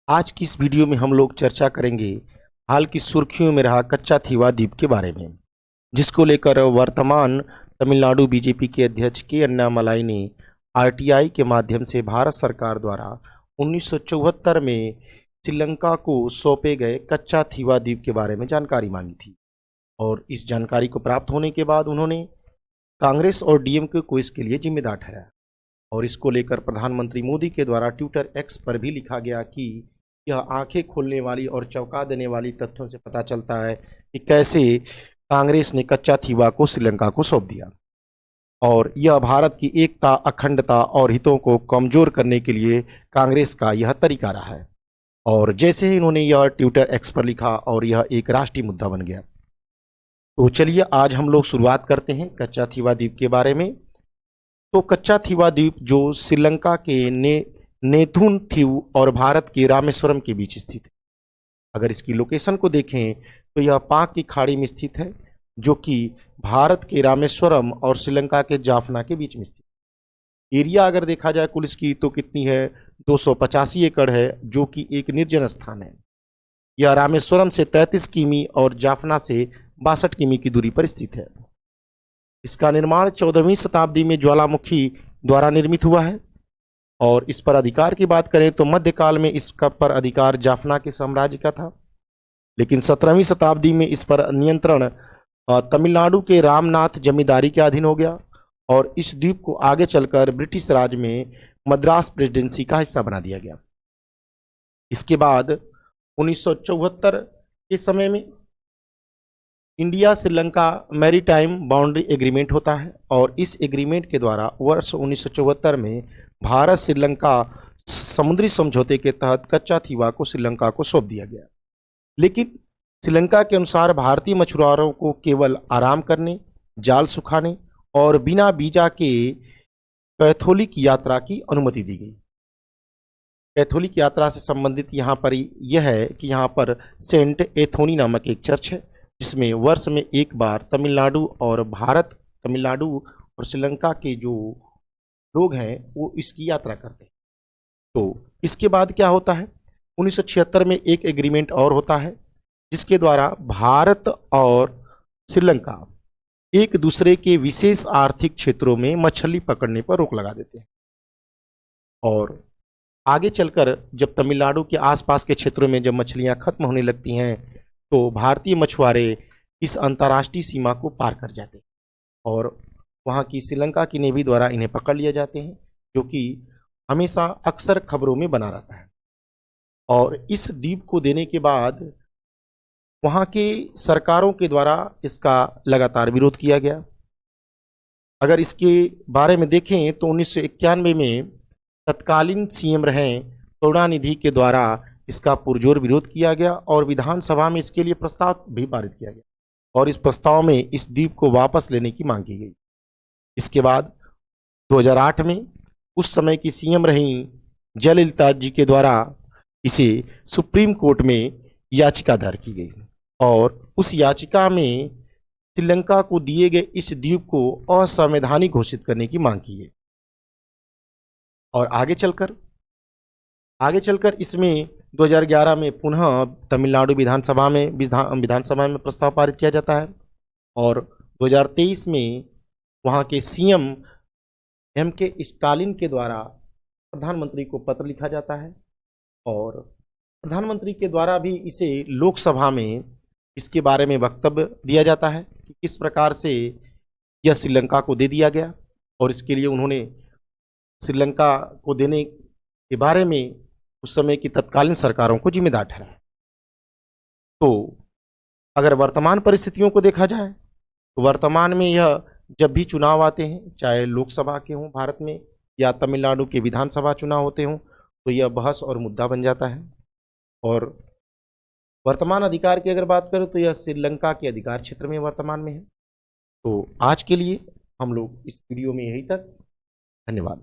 आज की इस वीडियो में हम लोग चर्चा करेंगे हाल की सुर्खियों में रहा कच्चा थीवा द्वीप के बारे में, जिसको लेकर वर्तमान तमिलनाडु बीजेपी के अध्यक्ष के अन्नामलाई ने आरटीआई के माध्यम से भारत सरकार द्वारा 1974 में श्रीलंका को सौंपे गए कच्चा थीवा द्वीप के बारे में जानकारी मांगी थी। और इस जानकारी को प्राप्त होने के बाद उन्होंने कांग्रेस और डीएमके को इसके लिए जिम्मेदार ठहराया। और इसको लेकर प्रधानमंत्री मोदी के द्वारा ट्विटर एक्स पर भी लिखा गया कि यह आंखें खोलने वाली और चौंका देने वाली तथ्यों से पता चलता है कि कैसे कांग्रेस ने कच्चा थीवा को श्रीलंका को सौंप दिया, और यह भारत की एकता, अखंडता और हितों को कमजोर करने के लिए कांग्रेस का यह तरीका रहा है। और जैसे ही इन्होंने यह ट्विटर एक्स पर लिखा और यह एक राष्ट्रीय मुद्दा बन गया, तो चलिए आज हम लोग शुरुआत करते हैं कच्चा थीवा द्वीप के बारे में। तो कच्चा थीवा द्वीप जो श्रीलंका के नेथुन थीव और भारत के रामेश्वरम के बीच स्थित है। अगर इसकी लोकेशन को देखें तो यह पाक की खाड़ी में स्थित है, जो कि भारत के रामेश्वरम और श्रीलंका के जाफना के बीच में स्थित। एरिया अगर देखा जाए कुल इसकी तो कितनी है, 285 एकड़ है, जो कि एक निर्जन स्थान है। यह रामेश्वरम से 33 किमी और जाफना से 62 किमी की दूरी पर स्थित है। इसका निर्माण 14वीं शताब्दी में ज्वालामुखी द्वारा निर्मित हुआ है। और इस पर अधिकार की बात करें तो मध्यकाल में इसका पर अधिकार जाफना के साम्राज्य का था, लेकिन 17वीं शताब्दी में इस पर नियंत्रण तमिलनाडु के रामनाथ जमींदारी के अधीन हो गया। और इस द्वीप को आगे चलकर ब्रिटिश राज में मद्रास प्रेसिडेंसी का हिस्सा बना दिया गया। इसके बाद 1974 के समय में India Sri Lanka maritime boundary agreement होता है, और इस एग्रीमेंट के द्वारा वर्ष 1974 में भारत श्रीलंका समुद्री समझौते के तहत कच्चा थीवा को श्रीलंका को सौंप दिया गया। लेकिन श्रीलंका के अनुसार भारतीय मछुआरों को केवल आराम करने, जाल सुखाने और बिना वीजा के कैथोलिक यात्रा की अनुमति दी गई। कैथोलिक यात्रा से संबंधित यहाँ पर यह है कि यहाँ पर सेंट एथोनी नामक एक चर्च है, जिसमें वर्ष में एक बार तमिलनाडु और श्रीलंका के जो लोग हैं वो इसकी यात्रा करते हैं। तो इसके बाद क्या होता है, 1976 में एक एग्रीमेंट और होता है, जिसके द्वारा भारत और श्रीलंका एक दूसरे के विशेष आर्थिक क्षेत्रों में मछली पकड़ने पर रोक लगा देते हैं। और आगे चलकर जब तमिलनाडु के आसपास के क्षेत्रों में जब मछलियां खत्म होने लगती हैं, तो भारतीय मछुआरे इस अंतर्राष्ट्रीय सीमा को पार कर जाते हैं और वहाँ की श्रीलंका की नेवी द्वारा इन्हें पकड़ लिया जाते हैं, जो कि हमेशा अक्सर खबरों में बना रहता है। और इस द्वीप को देने के बाद वहाँ के सरकारों के द्वारा इसका लगातार विरोध किया गया। अगर इसके बारे में देखें तो 1991 में तत्कालीन सीएम रहे करुणानिधि के द्वारा इसका पुरजोर विरोध किया गया और विधानसभा में इसके लिए प्रस्ताव भी पारित किया गया, और इस प्रस्ताव में इस द्वीप को वापस लेने की मांग की गई। इसके बाद 2008 में उस समय की सीएम रही जयललिता जी के द्वारा इसे सुप्रीम कोर्ट में याचिका दायर की गई, और उस याचिका में श्रीलंका को दिए गए इस द्वीप को असंवैधानिक घोषित करने की मांग की गई। और आगे चलकर इसमें 2011 में पुनः तमिलनाडु विधानसभा में प्रस्ताव पारित किया जाता है, और 2023 में वहाँ के सीएम एम.के. स्टालिन के द्वारा प्रधानमंत्री को पत्र लिखा जाता है, और प्रधानमंत्री के द्वारा भी इसे लोकसभा में इसके बारे में वक्तव्य दिया जाता है कि किस प्रकार से यह श्रीलंका को दे दिया गया, और इसके लिए उन्होंने श्रीलंका को देने के बारे में उस समय की तत्कालीन सरकारों को जिम्मेदार ठहराया। तो अगर वर्तमान परिस्थितियों को देखा जाए तो वर्तमान में यह जब भी चुनाव आते हैं, चाहे लोकसभा के हों भारत में या तमिलनाडु के विधानसभा चुनाव होते हों, तो यह बहस और मुद्दा बन जाता है। और वर्तमान अधिकार की अगर बात करें तो यह श्रीलंका के अधिकार क्षेत्र में वर्तमान में है। तो आज के लिए हम लोग इस वीडियो में यही तक। धन्यवाद।